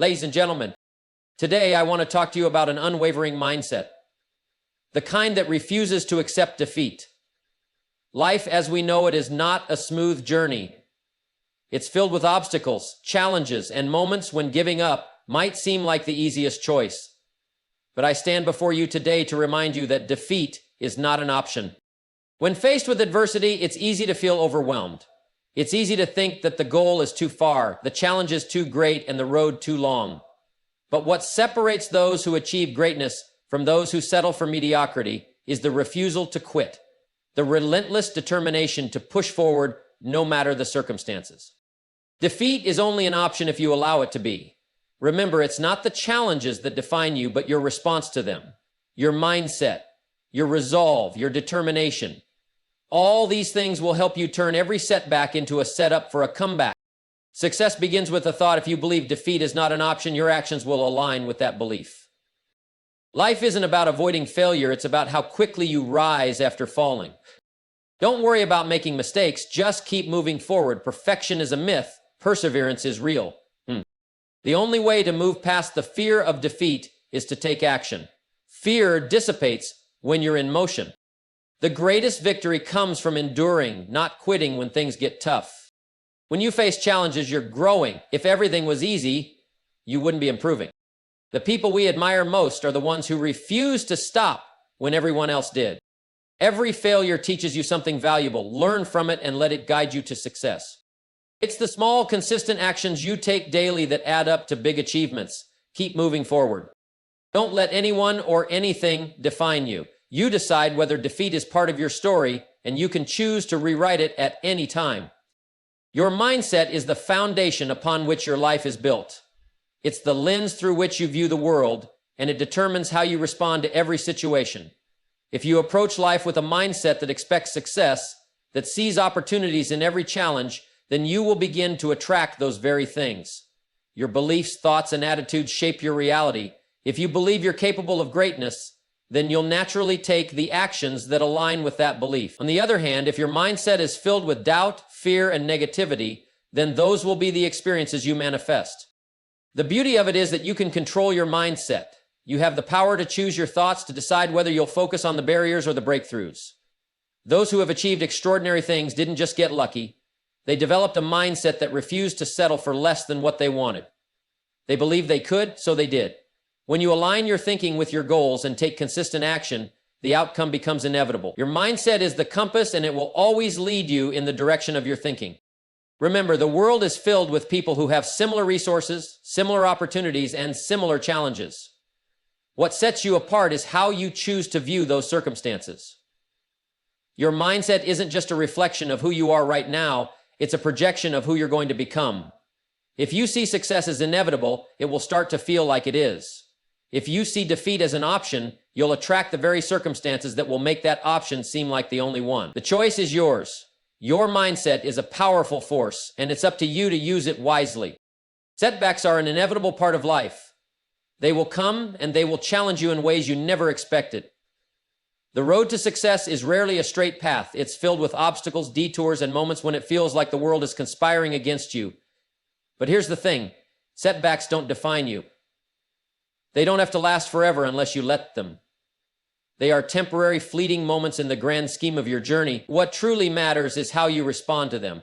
Ladies and gentlemen, today I want to talk to you about an unwavering mindset, the kind that refuses to accept defeat. Life as we know it is not a smooth journey. It's filled with obstacles, challenges, and moments when giving up might seem like the easiest choice. But I stand before you today to remind you that defeat is not an option. When faced with adversity, it's easy to feel overwhelmed. It's easy to think that the goal is too far, the challenge is too great, and the road too long. But what separates those who achieve greatness from those who settle for mediocrity is the refusal to quit, the relentless determination to push forward no matter the circumstances. Defeat is only an option if you allow it to be. Remember, it's not the challenges that define you, but your response to them, your mindset, your resolve, your determination. All these things will help you turn every setback into a setup for a comeback. Success begins with the thought: if you believe defeat is not an option, your actions will align with that belief. Life isn't about avoiding failure, it's about how quickly you rise after falling. Don't worry about making mistakes, just keep moving forward. Perfection is a myth, perseverance is real. The only way to move past the fear of defeat is to take action. Fear dissipates when you're in motion. The greatest victory comes from enduring, not quitting when things get tough. When you face challenges, you're growing. If everything was easy, you wouldn't be improving. The people we admire most are the ones who refuse to stop when everyone else did. Every failure teaches you something valuable. Learn from it and let it guide you to success. It's the small, consistent actions you take daily that add up to big achievements. Keep moving forward. Don't let anyone or anything define you. You decide whether defeat is part of your story, and you can choose to rewrite it at any time. Your mindset is the foundation upon which your life is built. It's the lens through which you view the world, and it determines how you respond to every situation. If you approach life with a mindset that expects success, that sees opportunities in every challenge, then you will begin to attract those very things. Your beliefs, thoughts, and attitudes shape your reality. If you believe you're capable of greatness, then you'll naturally take the actions that align with that belief. On the other hand, if your mindset is filled with doubt, fear, and negativity, then those will be the experiences you manifest. The beauty of it is that you can control your mindset. You have the power to choose your thoughts, to decide whether you'll focus on the barriers or the breakthroughs. Those who have achieved extraordinary things didn't just get lucky. They developed a mindset that refused to settle for less than what they wanted. They believed they could, so they did. When you align your thinking with your goals and take consistent action, the outcome becomes inevitable. Your mindset is the compass, and it will always lead you in the direction of your thinking. Remember, the world is filled with people who have similar resources, similar opportunities, and similar challenges. What sets you apart is how you choose to view those circumstances. Your mindset isn't just a reflection of who you are right now, it's a projection of who you're going to become. If you see success as inevitable, it will start to feel like it is. If you see defeat as an option, you'll attract the very circumstances that will make that option seem like the only one. The choice is yours. Your mindset is a powerful force, and it's up to you to use it wisely. Setbacks are an inevitable part of life. They will come, and they will challenge you in ways you never expected. The road to success is rarely a straight path. It's filled with obstacles, detours, and moments when it feels like the world is conspiring against you. But here's the thing: setbacks don't define you. They don't have to last forever unless you let them. They are temporary, fleeting moments in the grand scheme of your journey. What truly matters is how you respond to them.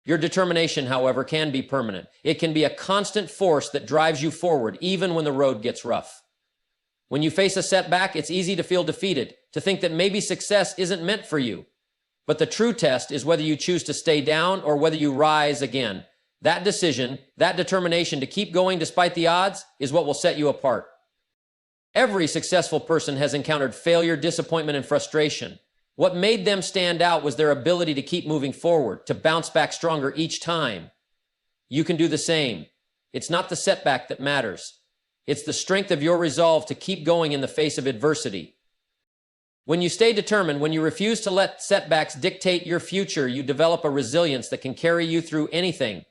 Your determination, however, can be permanent. It can be a constant force that drives you forward, even when the road gets rough. When you face a setback, it's easy to feel defeated, to think that maybe success isn't meant for you. But the true test is whether you choose to stay down or whether you rise again. That decision, that determination to keep going despite the odds, is what will set you apart. Every successful person has encountered failure, disappointment, and frustration. What made them stand out was their ability to keep moving forward, to bounce back stronger each time. You can do the same. It's not the setback that matters. It's the strength of your resolve to keep going in the face of adversity. When you stay determined, when you refuse to let setbacks dictate your future, you develop a resilience that can carry you through anything.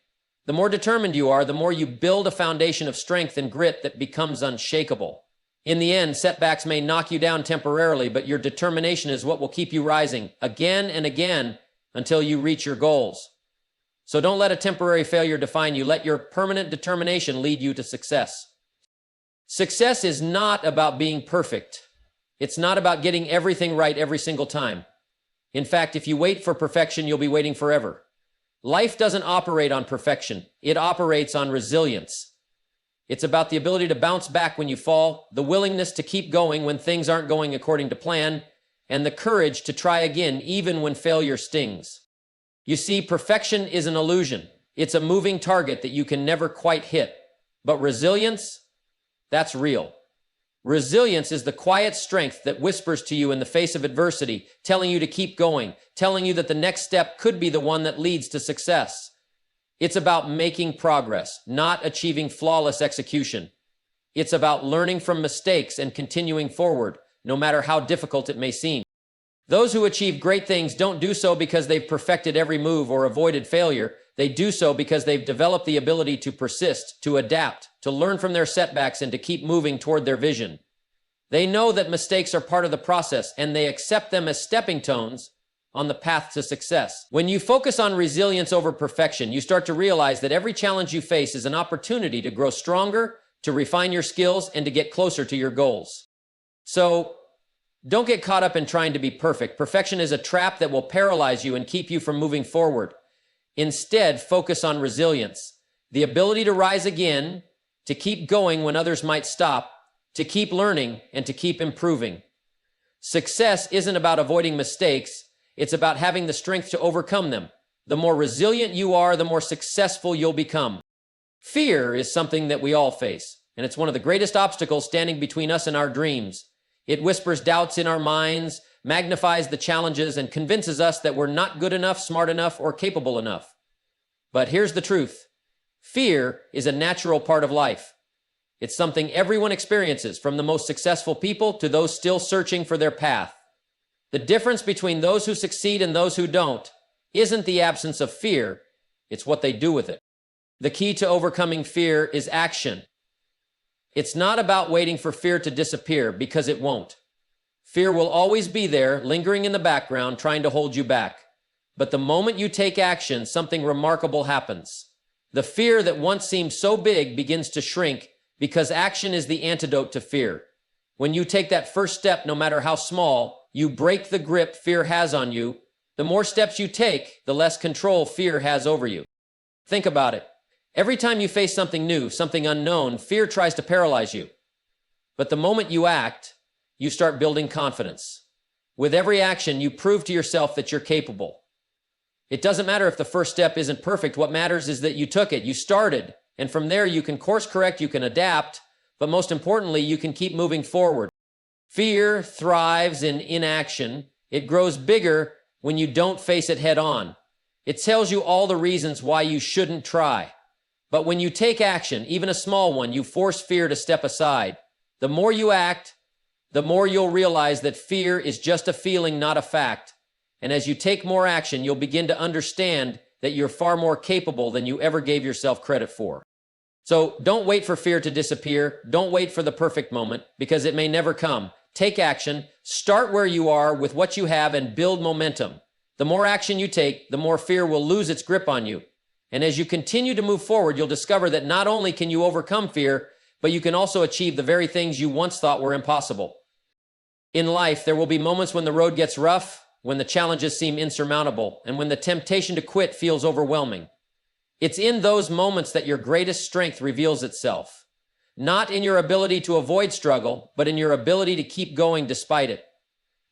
The more determined you are, the more you build a foundation of strength and grit that becomes unshakable. In the end, setbacks may knock you down temporarily, but your determination is what will keep you rising again and again until you reach your goals. So don't let a temporary failure define you. Let your permanent determination lead you to success. Success is not about being perfect. It's not about getting everything right every single time. In fact, if you wait for perfection, you'll be waiting forever. Life doesn't operate on perfection. It operates on resilience. It's about the ability to bounce back when you fall, the willingness to keep going when things aren't going according to plan, and the courage to try again even when failure stings. You see, perfection is an illusion. It's a moving target that you can never quite hit. But resilience, that's real. Resilience is the quiet strength that whispers to you in the face of adversity, telling you to keep going, telling you that the next step could be the one that leads to success. It's about making progress, not achieving flawless execution. It's about learning from mistakes and continuing forward, no matter how difficult it may seem. Those who achieve great things don't do so because they've perfected every move or avoided failure. They do so because they've developed the ability to persist, to adapt, to learn from their setbacks, and to keep moving toward their vision. They know that mistakes are part of the process, and they accept them as stepping stones on the path to success. When you focus on resilience over perfection, you start to realize that every challenge you face is an opportunity to grow stronger, to refine your skills, and to get closer to your goals. So, don't get caught up in trying to be perfect. Perfection is a trap that will paralyze you and keep you from moving forward. Instead, focus on resilience, the ability to rise again, to keep going when others might stop, to keep learning, and to keep improving. Success isn't about avoiding mistakes. It's about having the strength to overcome them. The more resilient you are, the more successful you'll become. Fear is something that we all face, and it's one of the greatest obstacles standing between us and our dreams. It whispers doubts in our minds, magnifies the challenges, and convinces us that we're not good enough, smart enough, or capable enough. But here's the truth. Fear is a natural part of life. It's something everyone experiences, from the most successful people to those still searching for their path. The difference between those who succeed and those who don't isn't the absence of fear, it's what they do with it. The key to overcoming fear is action. It's not about waiting for fear to disappear, because it won't. Fear will always be there, lingering in the background, trying to hold you back. But the moment you take action, something remarkable happens. The fear that once seemed so big begins to shrink, because action is the antidote to fear. When you take that first step, no matter how small, you break the grip fear has on you. The more steps you take, the less control fear has over you. Think about it. Every time you face something new, something unknown, fear tries to paralyze you. But the moment you act, you start building confidence. With every action, you prove to yourself that you're capable. It doesn't matter if the first step isn't perfect. What matters is that you took it, you started, and from there you can course correct, you can adapt, but most importantly, you can keep moving forward. Fear thrives in inaction. It grows bigger when you don't face it head on. It tells you all the reasons why you shouldn't try. But when you take action, even a small one, you force fear to step aside. The more you act, the more you'll realize that fear is just a feeling, not a fact. And as you take more action, you'll begin to understand that you're far more capable than you ever gave yourself credit for. So don't wait for fear to disappear. Don't wait for the perfect moment, because it may never come. Take action, start where you are with what you have, and build momentum. The more action you take, the more fear will lose its grip on you. And as you continue to move forward, you'll discover that not only can you overcome fear, but you can also achieve the very things you once thought were impossible. In life, there will be moments when the road gets rough, when the challenges seem insurmountable, and when the temptation to quit feels overwhelming. It's in those moments that your greatest strength reveals itself. Not in your ability to avoid struggle, but in your ability to keep going despite it.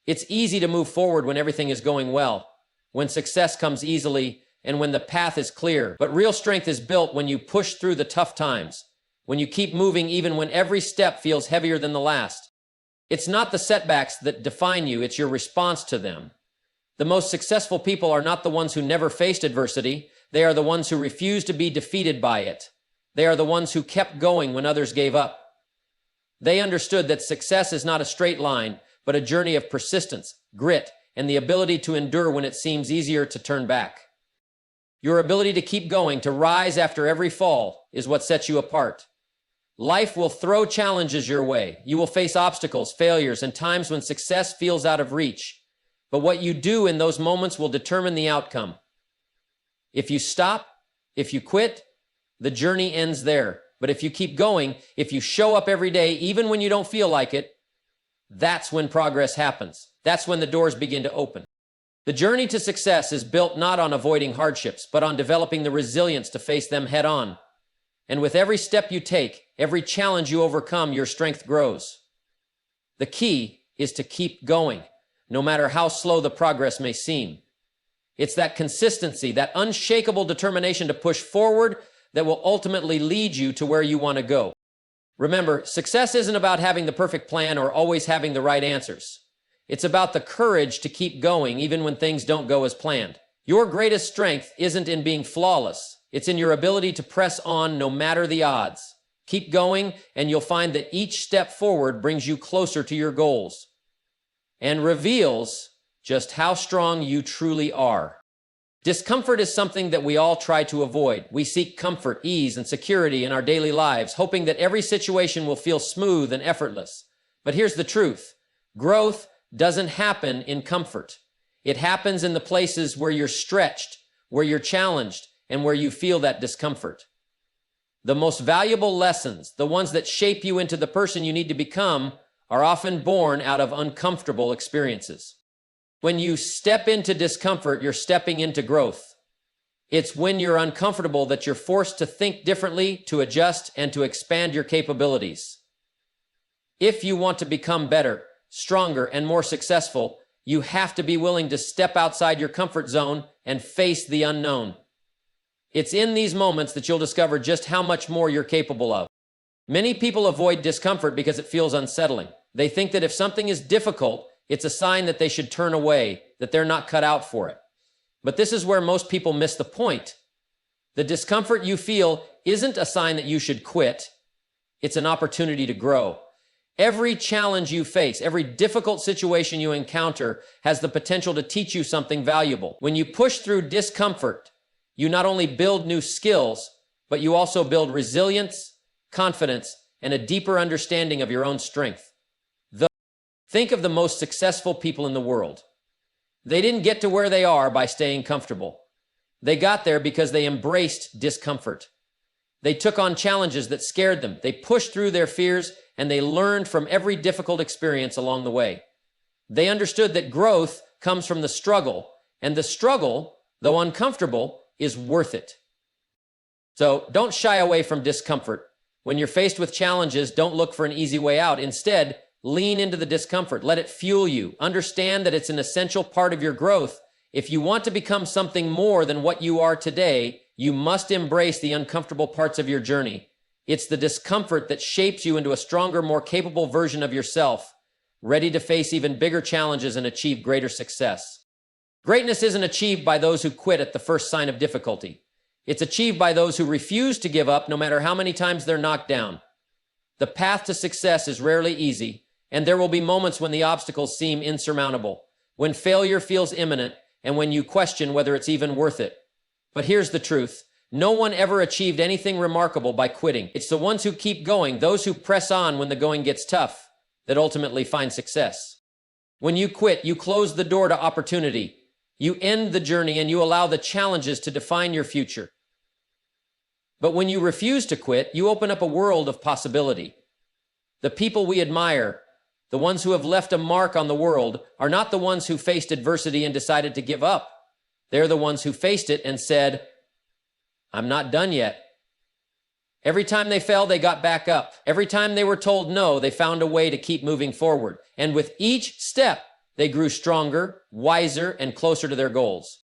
It's easy to move forward when everything is going well, when success comes easily, and when the path is clear. But real strength is built when you push through the tough times, when you keep moving even when every step feels heavier than the last. It's not the setbacks that define you, it's your response to them. The most successful people are not the ones who never faced adversity. They are the ones who refused to be defeated by it. They are the ones who kept going when others gave up. They understood that success is not a straight line, but a journey of persistence, grit, and the ability to endure when it seems easier to turn back. Your ability to keep going, to rise after every fall, is what sets you apart. Life will throw challenges your way. You will face obstacles, failures, and times when success feels out of reach. But what you do in those moments will determine the outcome. If you stop, If you quit, the journey ends there. But if you keep going, if you show up every day, even when you don't feel like it, that's when progress happens. That's when the doors begin to open. The journey to success is built not on avoiding hardships, but on developing the resilience to face them head on. And with every step you take, every challenge you overcome, your strength grows. The key is to keep going, no matter how slow the progress may seem. It's that consistency, that unshakable determination to push forward that will ultimately lead you to where you want to go. Remember, success isn't about having the perfect plan or always having the right answers. It's about the courage to keep going even when things don't go as planned. Your greatest strength isn't in being flawless. It's in your ability to press on no matter the odds. Keep going, and you'll find that each step forward brings you closer to your goals and reveals just how strong you truly are. Discomfort is something that we all try to avoid. We seek comfort, ease, and security in our daily lives, hoping that every situation will feel smooth and effortless. But here's the truth. Growth doesn't happen in comfort. It happens in the places where you're stretched, where you're challenged, and where you feel that discomfort. The most valuable lessons, the ones that shape you into the person you need to become, are often born out of uncomfortable experiences. When you step into discomfort, you're stepping into growth. It's when you're uncomfortable that you're forced to think differently, to adjust, and to expand your capabilities. If you want to become better, stronger, and more successful, you have to be willing to step outside your comfort zone and face the unknown. It's in these moments that you'll discover just how much more you're capable of. Many people avoid discomfort because it feels unsettling. They think that if something is difficult, it's a sign that they should turn away, that they're not cut out for it. But this is where most people miss the point. The discomfort you feel isn't a sign that you should quit. It's an opportunity to grow. Every challenge you face, every difficult situation you encounter has the potential to teach you something valuable. When you push through discomfort, you not only build new skills, but you also build resilience, confidence, and a deeper understanding of your own strength. Think of the most successful people in the world. They didn't get to where they are by staying comfortable. They got there because they embraced discomfort. They took on challenges that scared them. They pushed through their fears, and they learned from every difficult experience along the way. They understood that growth comes from the struggle, and the struggle, though uncomfortable, is worth it. So don't shy away from discomfort. When you're faced with challenges, don't look for an easy way out. Instead, lean into the discomfort. Let it fuel you. Understand that it's an essential part of your growth. If you want to become something more than what you are today, you must embrace the uncomfortable parts of your journey. It's the discomfort that shapes you into a stronger, more capable version of yourself, ready to face even bigger challenges and achieve greater success. Greatness isn't achieved by those who quit at the first sign of difficulty. It's achieved by those who refuse to give up no matter how many times they're knocked down. The path to success is rarely easy, and there will be moments when the obstacles seem insurmountable, when failure feels imminent, and when you question whether it's even worth it. But here's the truth. No one ever achieved anything remarkable by quitting. It's the ones who keep going, those who press on when the going gets tough, that ultimately find success. When you quit, you close the door to opportunity. You end the journey and you allow the challenges to define your future. But when you refuse to quit, you open up a world of possibility. The people we admire, the ones who have left a mark on the world, are not the ones who faced adversity and decided to give up. They're the ones who faced it and said, "I'm not done yet." Every time they fell, they got back up. Every time they were told no, they found a way to keep moving forward. And with each step, they grew stronger, wiser, and closer to their goals.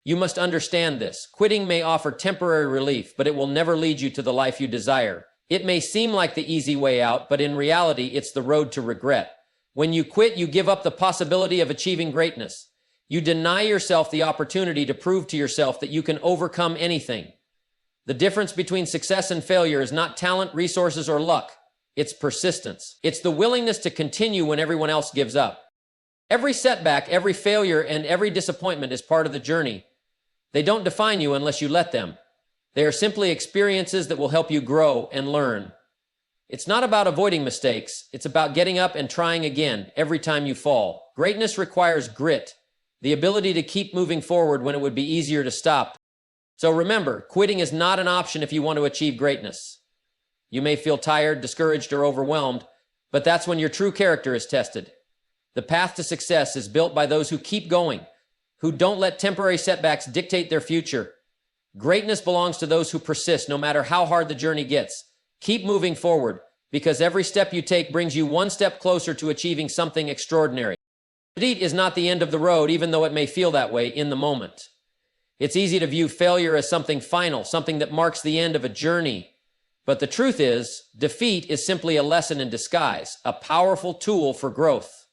You must understand this. Quitting may offer temporary relief, but it will never lead you to the life you desire. It may seem like the easy way out, but in reality, it's the road to regret. When you quit, you give up the possibility of achieving greatness. You deny yourself the opportunity to prove to yourself that you can overcome anything. The difference between success and failure is not talent, resources, or luck. It's persistence. It's the willingness to continue when everyone else gives up. Every setback, every failure, and every disappointment is part of the journey. They don't define you unless you let them. They are simply experiences that will help you grow and learn. It's not about avoiding mistakes. It's about getting up and trying again every time you fall. Greatness requires grit, the ability to keep moving forward when it would be easier to stop. So remember, quitting is not an option if you want to achieve greatness. You may feel tired, discouraged, or overwhelmed, but that's when your true character is tested. The path to success is built by those who keep going, who don't let temporary setbacks dictate their future. Greatness belongs to those who persist no matter how hard the journey gets. Keep moving forward, because every step you take brings you one step closer to achieving something extraordinary. Defeat is not the end of the road, even though it may feel that way in the moment. It's easy to view failure as something final, something that marks the end of a journey. But the truth is, defeat is simply a lesson in disguise, a powerful tool for growth.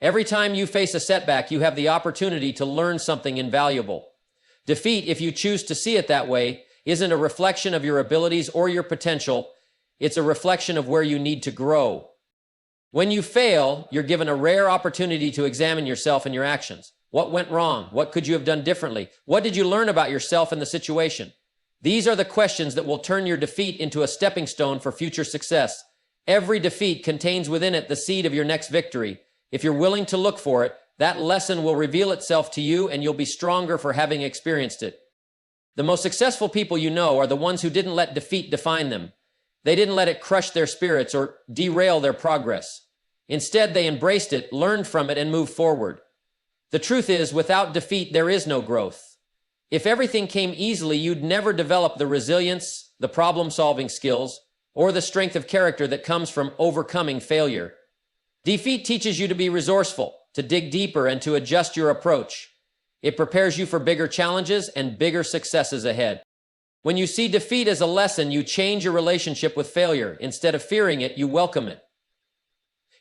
Every time you face a setback, you have the opportunity to learn something invaluable. Defeat, if you choose to see it that way, isn't a reflection of your abilities or your potential. It's a reflection of where you need to grow. When you fail, you're given a rare opportunity to examine yourself and your actions. What went wrong? What could you have done differently? What did you learn about yourself and the situation? These are the questions that will turn your defeat into a stepping stone for future success. Every defeat contains within it the seed of your next victory. If you're willing to look for it, that lesson will reveal itself to you and you'll be stronger for having experienced it. The most successful people you know are the ones who didn't let defeat define them. They didn't let it crush their spirits or derail their progress. Instead, they embraced it, learned from it, and moved forward. The truth is, without defeat, there is no growth. If everything came easily, you'd never develop the resilience, the problem-solving skills, or the strength of character that comes from overcoming failure. Defeat teaches you to be resourceful, to dig deeper, and to adjust your approach. It prepares you for bigger challenges and bigger successes ahead. When you see defeat as a lesson, you change your relationship with failure. Instead of fearing it, you welcome it.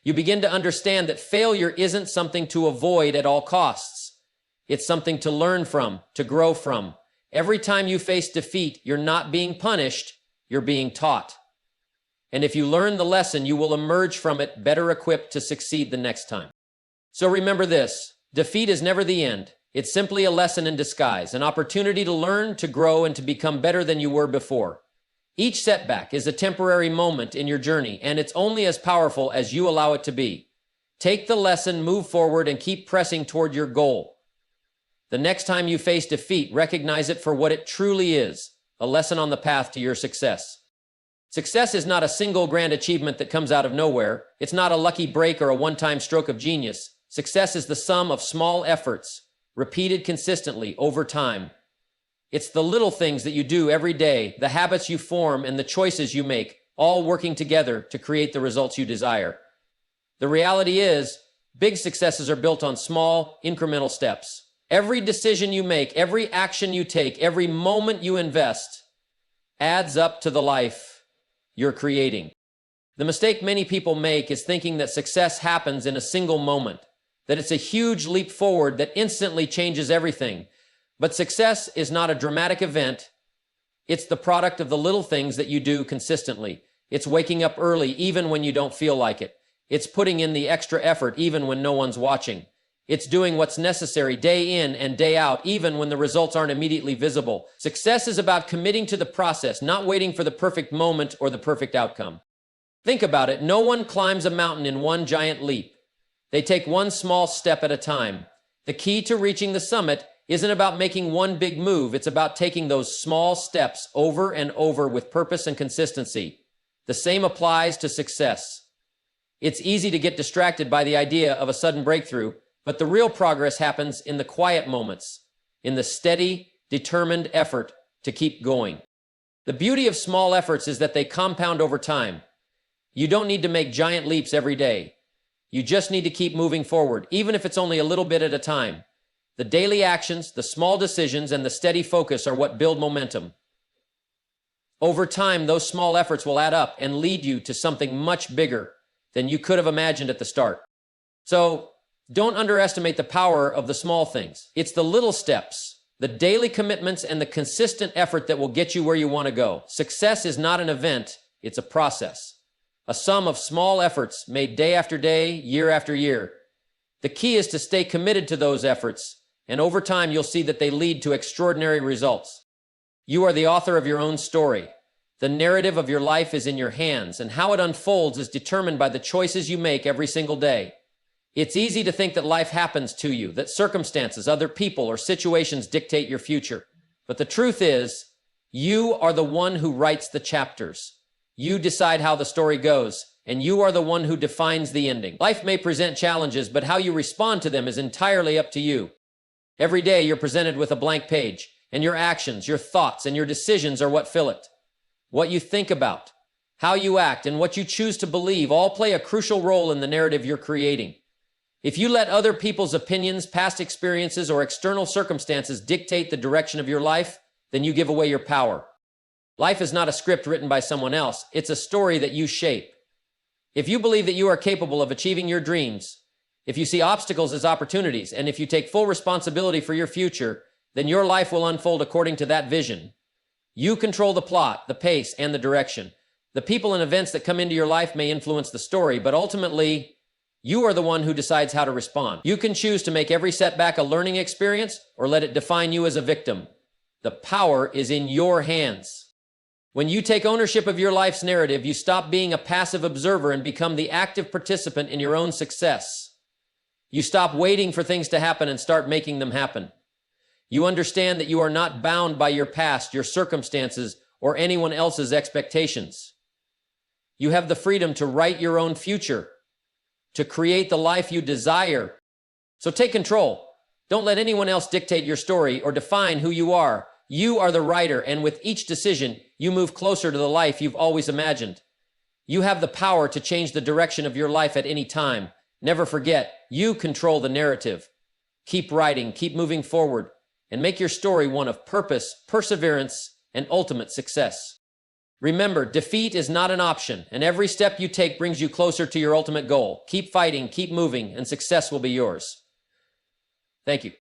You begin to understand that failure isn't something to avoid at all costs. It's something to learn from, to grow from. Every time you face defeat, you're not being punished, you're being taught. And if you learn the lesson, you will emerge from it better equipped to succeed the next time. So remember this, defeat is never the end. It's simply a lesson in disguise, an opportunity to learn, to grow, and to become better than you were before. Each setback is a temporary moment in your journey, and it's only as powerful as you allow it to be. Take the lesson, move forward, and keep pressing toward your goal. The next time you face defeat, recognize it for what it truly is, a lesson on the path to your success. Success is not a single grand achievement that comes out of nowhere. It's not a lucky break or a one-time stroke of genius. Success is the sum of small efforts, repeated consistently over time. It's the little things that you do every day, the habits you form, and the choices you make, all working together to create the results you desire. The reality is, big successes are built on small, incremental steps. Every decision you make, every action you take, every moment you invest adds up to the life you're creating. The mistake many people make is thinking that success happens in a single moment, that it's a huge leap forward that instantly changes everything. But success is not a dramatic event. It's the product of the little things that you do consistently. It's waking up early even when you don't feel like it. It's putting in the extra effort even when no one's watching. It's doing what's necessary day in and day out even when the results aren't immediately visible. Success is about committing to the process, not waiting for the perfect moment or the perfect outcome. Think about it. No one climbs a mountain in one giant leap. They take one small step at a time. The key to reaching the summit isn't about making one big move. It's about taking those small steps over and over with purpose and consistency. The same applies to success. It's easy to get distracted by the idea of a sudden breakthrough, but the real progress happens in the quiet moments, in the steady, determined effort to keep going. The beauty of small efforts is that they compound over time. You don't need to make giant leaps every day. You just need to keep moving forward, even if it's only a little bit at a time. The daily actions, the small decisions, and the steady focus are what build momentum. Over time, those small efforts will add up and lead you to something much bigger than you could have imagined at the start. So, don't underestimate the power of the small things. It's the little steps, the daily commitments, and the consistent effort that will get you where you want to go. Success is not an event, it's a process. A sum of small efforts made day after day, year after year. The key is to stay committed to those efforts, and over time you'll see that they lead to extraordinary results. You are the author of your own story. The narrative of your life is in your hands, and how it unfolds is determined by the choices you make every single day. It's easy to think that life happens to you, that circumstances, other people, or situations dictate your future. But the truth is, you are the one who writes the chapters. You decide how the story goes, and you are the one who defines the ending. Life may present challenges, but how you respond to them is entirely up to you. Every day you're presented with a blank page, and your actions, your thoughts, and your decisions are what fill it. What you think about, how you act, and what you choose to believe all play a crucial role in the narrative you're creating. If you let other people's opinions, past experiences, or external circumstances dictate the direction of your life, then you give away your power. Life is not a script written by someone else. It's a story that you shape. If you believe that you are capable of achieving your dreams, if you see obstacles as opportunities, and if you take full responsibility for your future, then your life will unfold according to that vision. You control the plot, the pace, and the direction. The people and events that come into your life may influence the story, but ultimately, you are the one who decides how to respond. You can choose to make every setback a learning experience or let it define you as a victim. The power is in your hands. When you take ownership of your life's narrative, you stop being a passive observer and become the active participant in your own success. You stop waiting for things to happen and start making them happen. You understand that you are not bound by your past, your circumstances, or anyone else's expectations. You have the freedom to write your own future, to create the life you desire. So take control. Don't let anyone else dictate your story or define who you are. You are the writer, and with each decision, you move closer to the life you've always imagined. You have the power to change the direction of your life at any time. Never forget, you control the narrative. Keep writing, keep moving forward, and make your story one of purpose, perseverance, and ultimate success. Remember, defeat is not an option, and every step you take brings you closer to your ultimate goal. Keep fighting, keep moving, and success will be yours. Thank you.